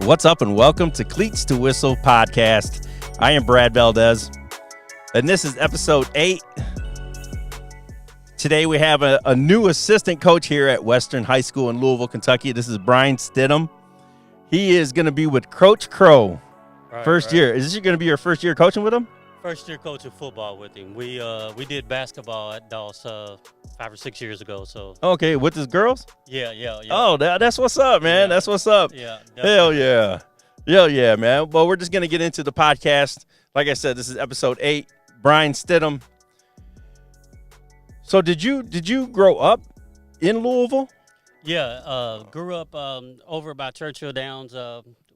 What's up and welcome to Cleats to Whistle podcast. I am Brad Valdez, and this is episode 8. Today we have a new assistant coach here at Western High School in Louisville, Kentucky. This is Brian Stidham. He is going to be with Coach Crow. First year. Is this going to be your first year coaching with him? First year coaching football with him. We did basketball at Dawes 5 or 6 years ago. So okay, with his girls? Yeah. Oh, that's what's up, man. Yeah. That's what's up. Yeah. Hell yeah. Hell yeah, man. Well, we're just gonna get into the podcast. Like I said, this is episode 8. Brian Stidham. So did you grow up in Louisville? Yeah. Grew up over by Churchill Downs,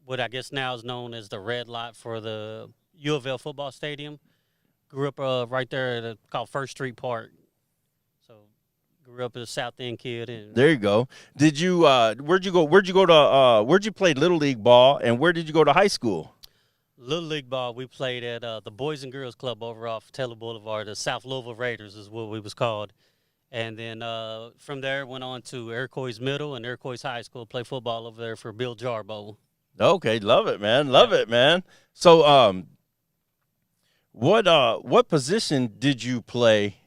what I guess now is known as the red lot for the U of L football stadium. Grew up right there called First Street Park. So grew up as a South End kid. And there you go. Did you where'd you play Little League ball, and where did you go to high school? Little League ball, we played at the Boys and Girls Club over off Taylor Boulevard. The South Louisville Raiders is what we was called. And then from there went on to Iroquois Middle and Iroquois High School. Played football over there for Bill Jarbo. Okay, love it, man. Love it, man. So what position did you play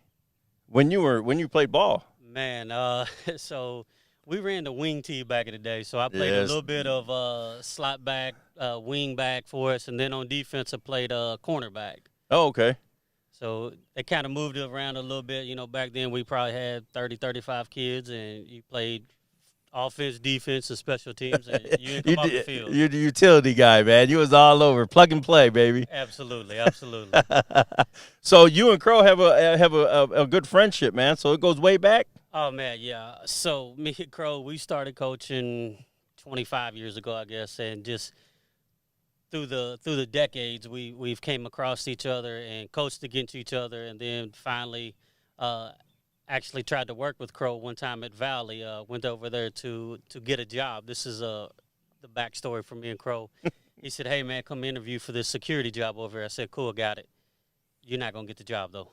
when you played ball? Man, so we ran the wing tee back in the day. So I played a little bit of slot back, wing back for us, and then on defense I played cornerback. Oh, okay. So they kind of moved it around a little bit. You know, back then we probably had 30, 35 kids, and you played offense, defense, and special teams, and you didn't come off the field. You're the utility guy, man. You was all over, plug and play, baby. Absolutely. So you and Crow have a good friendship, man. So it goes way back. Oh man, yeah. So me and Crow, we started coaching 25 years ago, I guess, and just through the decades, we've came across each other and coached against each other, and then finally. Actually tried to work with Crow one time at Valley, went over there to get a job. This is the backstory for me and Crow. He said, hey, man, come interview for this security job over here. I said, cool, got it. You're not going to get the job, though.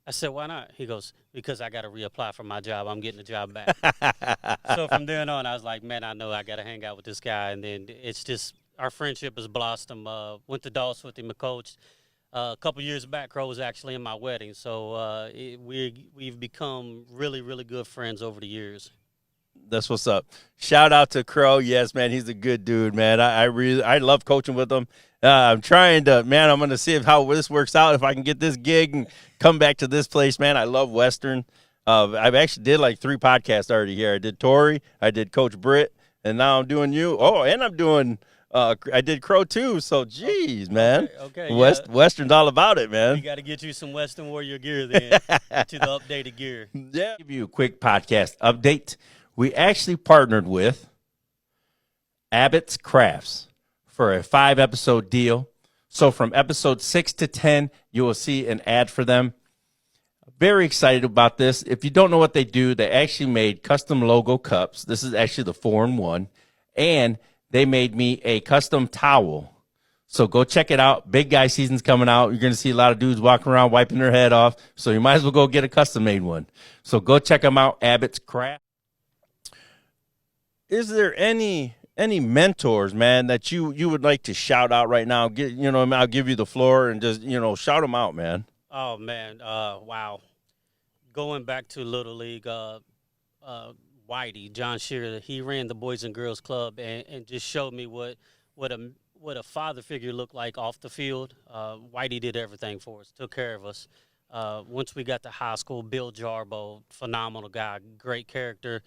I said, why not? He goes, because I got to reapply for my job. I'm getting the job back. So from then on, I was like, man, I know I got to hang out with this guy. And then it's just our friendship has blossomed. Went to Dawes with him and coached. A couple years back, Crow was actually in my wedding, so we've become really, really good friends over the years. That's what's up. Shout out to Crow. Yes, man, he's a good dude, man. I love coaching with him. I'm trying to, man. I'm going to see how this works out. If I can get this gig and come back to this place, man. I love Western. I've actually did like 3 podcasts already here. I did Tori, I did Coach Britt, and now I'm doing you. Oh, and I'm doing. I did Crow too, so geez, man. Okay. Western's all about it, man. We got to get you some Western Warrior gear then, get you the updated gear. Yeah. Give you a quick podcast update. We actually partnered with Abbott's Crafts for a 5-episode deal. So from episode 6 to 10, you will see an ad for them. Very excited about this. If you don't know what they do, they actually made custom logo cups. This is actually the 4-in-1, and they made me a custom towel. So go check it out. Big guy season's coming out. You're going to see a lot of dudes walking around wiping their head off. So you might as well go get a custom made one. So go check them out, Abbott's Craft. Is there any mentors, man, that you would like to shout out right now? I'll give you the floor and just, shout them out, man. Oh, man. Wow. Going back to Little League, Whitey, John Shearer, he ran the Boys and Girls Club and just showed me what a father figure looked like off the field. Whitey did everything for us, took care of us. Once we got to high school, Bill Jarbo, phenomenal guy, great character,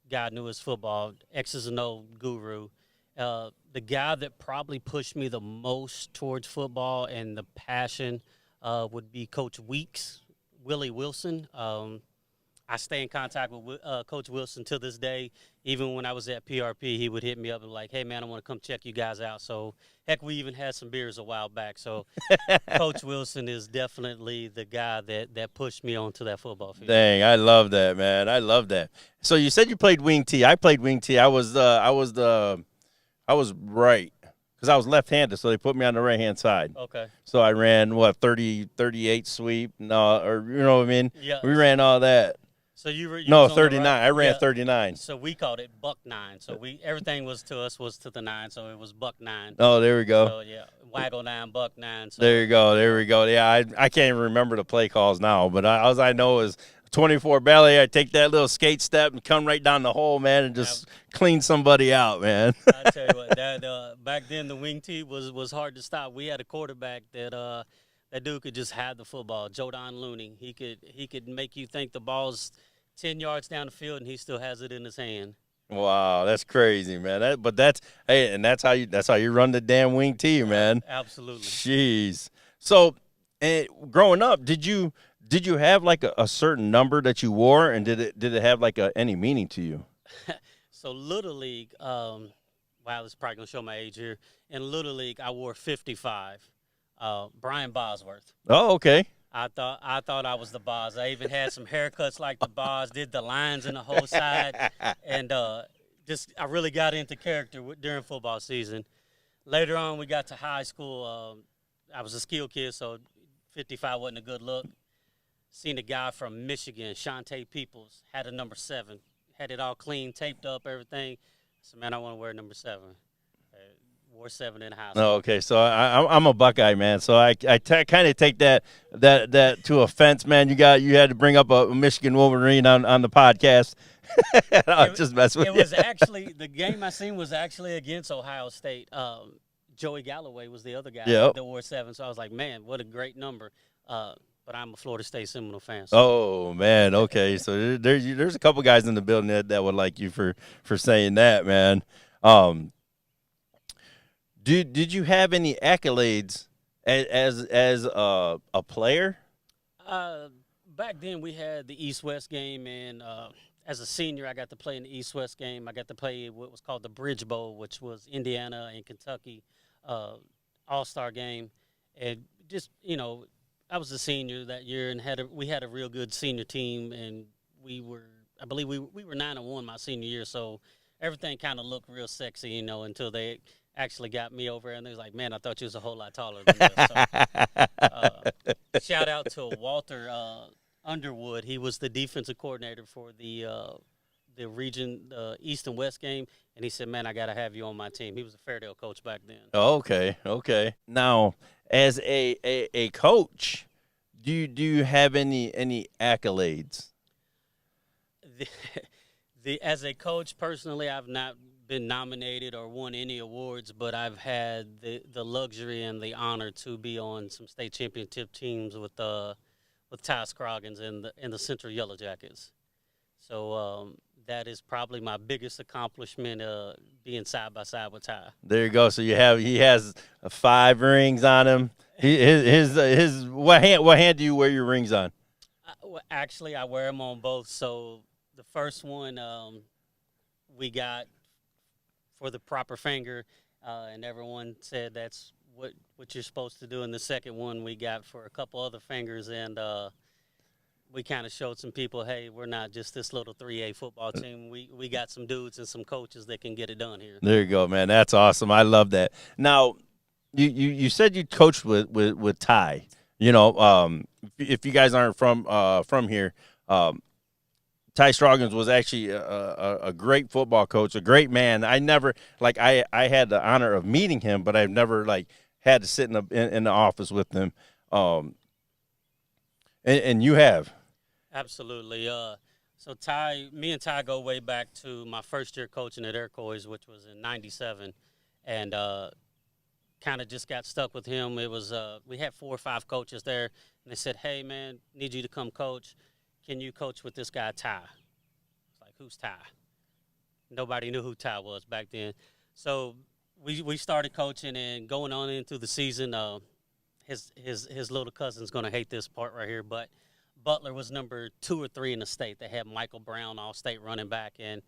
guy knew his football, X's and O guru. The guy that probably pushed me the most towards football and the passion would be Coach Weeks, Willie Wilson. I stay in contact with Coach Wilson to this day. Even when I was at PRP, he would hit me up and like, hey, man, I want to come check you guys out. So, heck, we even had some beers a while back. So, Coach Wilson is definitely the guy that pushed me onto that football field. Dang, I love that, man. I love that. So, you said you played wing T. I played wing T. I was right because I was left-handed, so they put me on the right-hand side. Okay. So, I ran, 38 sweep? No, or, you know what I mean? Yeah. We ran all that. So you was No, on the 39. right. I ran Yeah. 39. So we called it Buck 9. So everything was to the 9. So it was Buck 9. Oh, there we go. So yeah, Waggle 9, Buck 9. So There you go. There we go. Yeah, I can't even remember the play calls now, but all I know is 24 belly. I take that little skate step and come right down the hole, man, and just clean somebody out, man. I tell you what, that back then the wing tee was hard to stop. We had a quarterback that dude could just have the football. Jodon Looney. He could make you think the ball's 10 yards down the field and he still has it in his hand. Wow, that's crazy, man. That's how you run the damn wing tee, man. Absolutely. Jeez. So, growing up, did you have like a certain number that you wore, and did it have like any meaning to you? So Little League, wow, this is probably gonna show my age here. In Little League, I wore 55. Brian Bosworth. Oh, okay. I thought I was the boss. I even had some haircuts like the boss, did the lines in the whole side, and I really got into character during football season. Later on, we got to high school. I was a skill kid, so 55 wasn't a good look. Seen a guy from Michigan, Shantae Peoples, had a number 7, had it all clean, taped up, everything. I said, man, I want to wear number 7. Wore 7 in high school. Oh, okay, so I'm a Buckeye man, so I kind of take that to offense, man. You had to bring up a Michigan Wolverine on the podcast. I'll just mess with it. You. It was actually the game I seen was actually against Ohio State. Joey Galloway was the other guy that wore 7, so I was like, man, what a great number. But I'm a Florida State Seminole fan. So. Oh man, okay, so there's a couple guys in the building that would like you for saying that, man. Did you have any accolades as a player? Back then we had the East-West game, and as a senior I got to play in the East-West game. I got to play what was called the Bridge Bowl, which was Indiana and Kentucky all-star game. And just, I was a senior that year and we had a real good senior team, and I believe we were 9-1 my senior year, so everything kind of looked real sexy, until they actually got me over, and they was like, man, I thought you was a whole lot taller than this. So, shout out to Walter Underwood. He was the defensive coordinator for the region, East and West game, and he said, man, I got to have you on my team. He was a Fairdale coach back then. Okay. Now, as a coach, do you have any accolades? As a coach, personally, I've not been nominated or won any awards, but I've had the luxury and the honor to be on some state championship teams with Ty Scroggins and the Central Yellow Jackets. So that is probably my biggest accomplishment, being side by side with Ty. There you go. So he has 5 rings on him. His what hand do you wear your rings on? Actually, I wear them on both. So the first one we got for the proper finger, and everyone said that's what you're supposed to do. And the second one we got for a couple other fingers, and we kind of showed some people, hey, we're not just this little 3A football team. We got some dudes and some coaches that can get it done here. There you go, man. That's awesome. I love that. Now, you said you coached with Ty. If you guys aren't from here, Ty Scroggins was actually a great football coach, a great man. I never I had the honor of meeting him, but I've never had to sit in the office with him. And you have. Absolutely. So me and Ty go way back to my first year coaching at Iroquois, which was in '97, and kind of just got stuck with him. It was we had 4 or 5 coaches there, and they said, "Hey, man, need you to come coach. Can you coach with this guy Ty?" It's like, who's Ty? Nobody knew who Ty was back then. So we started coaching, and going on into the season, his little cousin's going to hate this part right here, but Butler was number 2 or 3 in the state. They had Michael Brown, all-state running back, and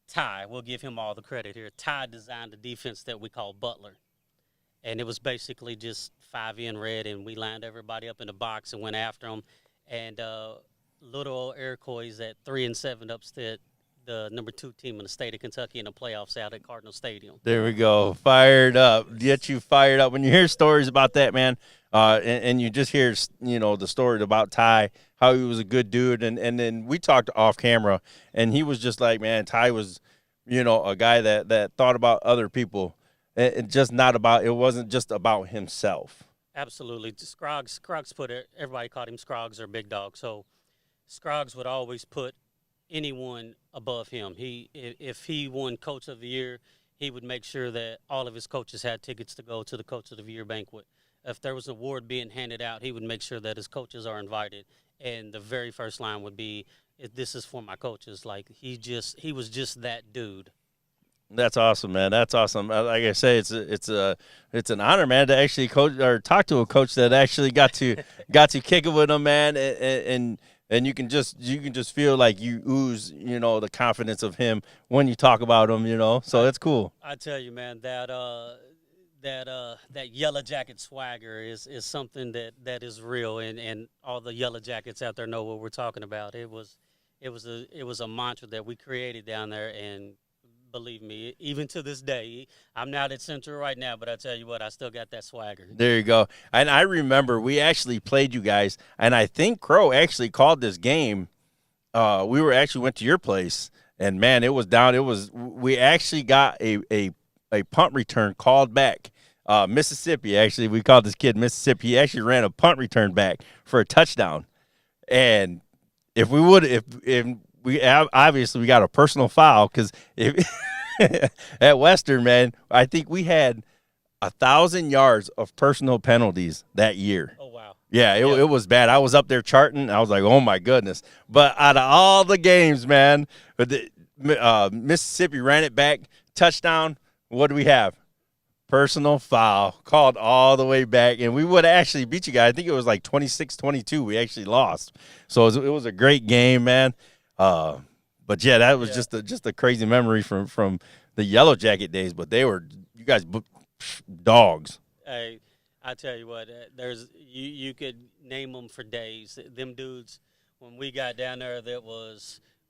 Ty, we'll give him all the credit here, Ty designed the defense that we call Butler. And it was basically just 5 in red, and we lined everybody up in the box and went after them. And little old Iroquois at 3-7 upset the number 2 team in the state of Kentucky in the playoffs out at Cardinal Stadium. There we go. Fired up. Get you fired up. When you hear stories about that, man, and you just hear, the stories about Ty, how he was a good dude. And then we talked off camera, and he was just like, man, Ty was, a guy that thought about other people. It just not about. It wasn't just about himself. Absolutely. Scroggs put it, everybody called him Scroggs or Big Dog. So Scroggs would always put anyone above him. If he won Coach of the Year, he would make sure that all of his coaches had tickets to go to the Coach of the Year banquet. If there was an award being handed out, he would make sure that his coaches are invited. And the very first line would be, "This is for my coaches." Like he was just that dude. That's awesome, man. That's awesome. Like I say, it's an honor, man, to actually coach or talk to a coach that actually got to kick it with him, man. And you can just feel like you ooze, the confidence of him when you talk about him, So it's cool. I tell you, man, that yellow jacket swagger is something that is real, and all the yellow jackets out there know what we're talking about. It was a mantra that we created down there, and believe me, even to this day, I'm not at Central right now, but I tell you what, I still got that swagger. There you go. And I remember we actually played you guys, and I think Crow actually called this game. We went to your place, and man, it was down. We actually got a punt return called back. Mississippi, actually, we called this kid Mississippi. He actually ran a punt return back for a touchdown. And if we obviously we got a personal foul because at Western, man, I think we had 1,000 yards of personal penalties that year. Oh wow! Yeah, it was bad. I was up there charting. I was like, oh my goodness! But out of all the games, man, Mississippi ran it back, touchdown. What do we have? Personal foul called all the way back, and we would have actually beat you guys. I think it was like 26-22. We actually lost, so it was a great game, man. But yeah, that was just a crazy memory from the Yellow Jacket days. But you guys dogs. Hey, I tell you what, there's you could name them for days. Them dudes, when we got down there,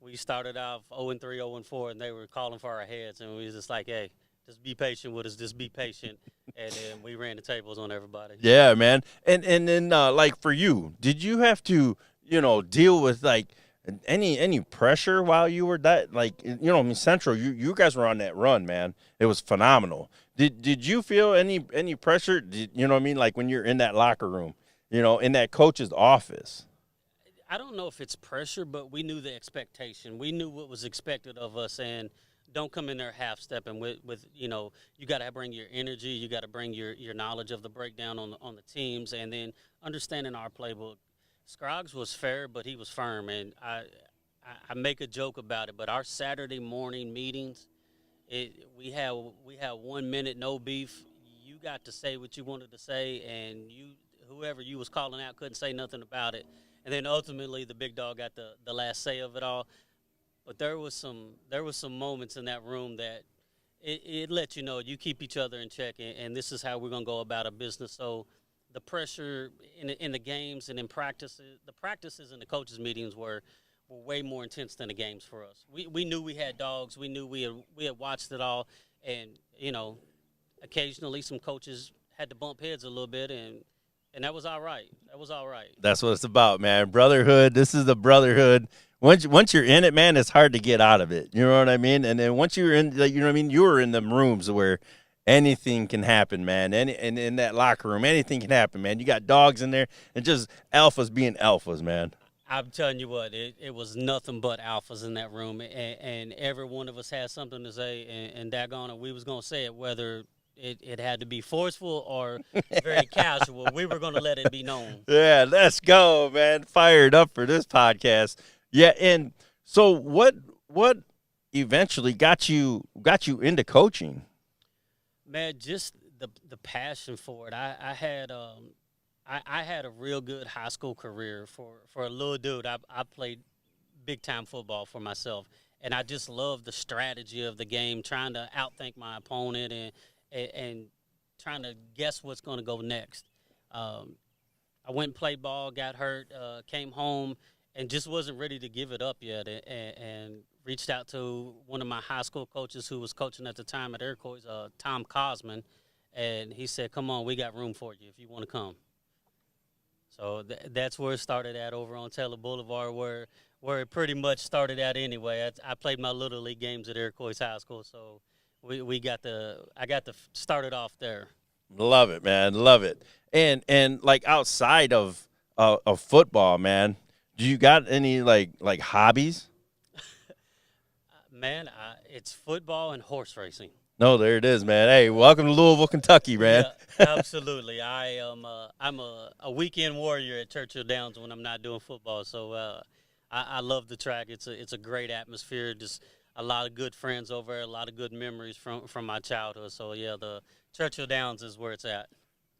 we started off 0-3, 0-4, and they were calling for our heads, and we was just like, hey, just be patient with us, just be patient, and then we ran the tables on everybody. Yeah, man. And then like for you, did you have to deal with like any pressure while you were Central, you guys were on that run, man. It was phenomenal. Did you feel any pressure? Like when you're in that locker room, in that coach's office? I don't know if it's pressure, but we knew the expectation. We knew what was expected of us, and don't come in there half-stepping with you got to bring your energy, you got to bring your knowledge of the breakdown on the teams, and then understanding our playbook. Scroggs was fair, but he was firm, and I make a joke about it. But our Saturday morning meetings, we had 1 minute no beef. You got to say what you wanted to say, and whoever you was calling out couldn't say nothing about it. And then ultimately, the big dog got the last say of it all. But there was some moments in that room that it let you know you keep each other in check, and this is how we're gonna go about a business. So the pressure in the games and in practices, the practices and the coaches' meetings were way more intense than the games for us. We knew we had dogs. We knew we had watched it all, and occasionally some coaches had to bump heads a little bit, and that was all right. That was all right. That's what it's about, man. Brotherhood. This is the brotherhood. Once you're in it, man, it's hard to get out of it. You know what I mean? And then once you're in, you were in them rooms where anything can happen, man. And in that locker room, anything can happen, man. You got dogs in there and just alphas being alphas, man. I'm telling you what, it was nothing but alphas in that room, and every one of us had something to say, and daggone it, we was going to say it, whether it had to be forceful or very casual. We were going to let it be known. Yeah, let's go, man. Fired up for this podcast. Yeah, and so what eventually got you into coaching? Man, just the passion for it. I had a real good high school career for a little dude. I played big time football for myself, and I just loved the strategy of the game, trying to outthink my opponent and trying to guess what's going to go next. I went and played ball, got hurt, came home, and just wasn't ready to give it up yet, and reached out to one of my high school coaches who was coaching at the time at Iroquois, Tom Cosman, and he said, come on, we got room for you if you want to come. So that's where it started at over on Taylor Boulevard, where it pretty much started at anyway. I played my little league games at Iroquois High School, so I got to start it off there. Love it, man. Love it. And like outside of football, man, do you got any like hobbies? Man, it's football and horse racing. No, there it is, man. Hey, welcome to Louisville, Kentucky, man. Yeah, absolutely. I'm a weekend warrior at Churchill Downs when I'm not doing football. So I love the track. It's a great atmosphere. Just a lot of good friends over there, a lot of good memories from my childhood. So yeah, the Churchill Downs is where it's at.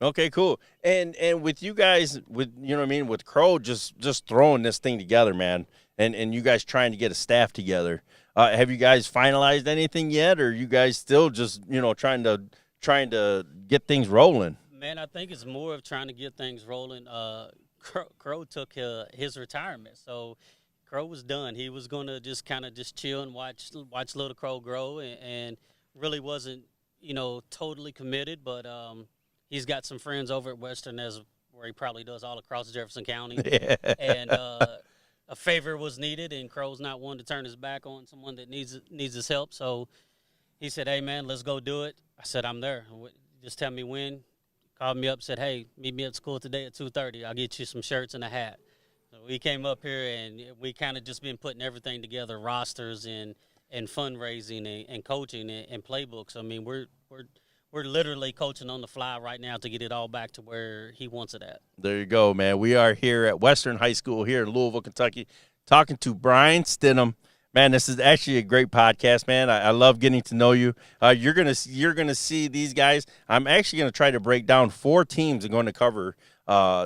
Okay, cool. And with you guys, with you know what I mean, with Crow just throwing this thing together, man, and you guys trying to get a staff together. Have you guys finalized anything yet, or are you guys still just trying to get things rolling? Man, I think it's more of trying to get things rolling. Crow took his retirement, so Crow was done. He was going to just kind of just chill and watch Little Crow grow, and really wasn't totally committed, but he's got some friends over at Western, where he probably does all across Jefferson County. Yeah. And a favor was needed, and Crow's not one to turn his back on someone that needs his help. So he said, "Hey, man, let's go do it." I said, "I'm there. Just tell me when." Called me up, said, "Hey, meet me at school today at 2:30. I'll get you some shirts and a hat." So we came up here, and we kind of just been putting everything together, rosters and fundraising and coaching and playbooks. I mean, we're literally coaching on the fly right now to get it all back to where he wants it at. There you go, man. We are here at Western High School here in Louisville, Kentucky, talking to Brian Stidham. Man, this is actually a great podcast, man. I love getting to know you. You're gonna see these guys. I'm actually gonna try to break down 4 teams I'm going to cover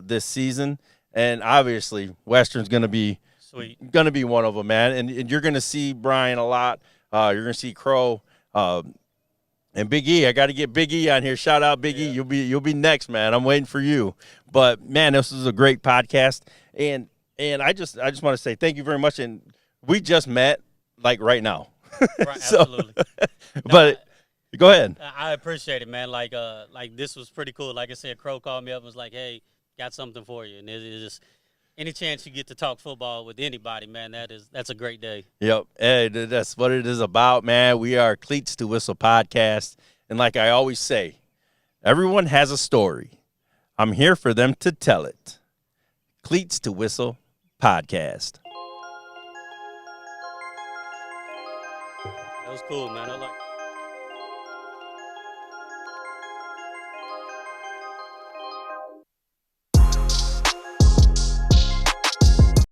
this season, and obviously Western's gonna be one of them, man. And you're gonna see Brian a lot. You're gonna see Crow. And Big E, I got to get Big E on here. Shout out Big E. You'll be next, man. I'm waiting for you. But man, this is a great podcast, and I just want to say thank you very much. And we just met like right now. Right, absolutely. But go ahead. I appreciate it, man. Like this was pretty cool. Like I said, Crow called me up and was like, "Hey, got something for you." And it's just any chance you get to talk football with anybody, man, that's a great day. Yep. Hey, that's what it is about, man. We are Cleats to Whistle podcast. And like I always say, everyone has a story. I'm here for them to tell it. Cleats to Whistle podcast. That was cool, man. I like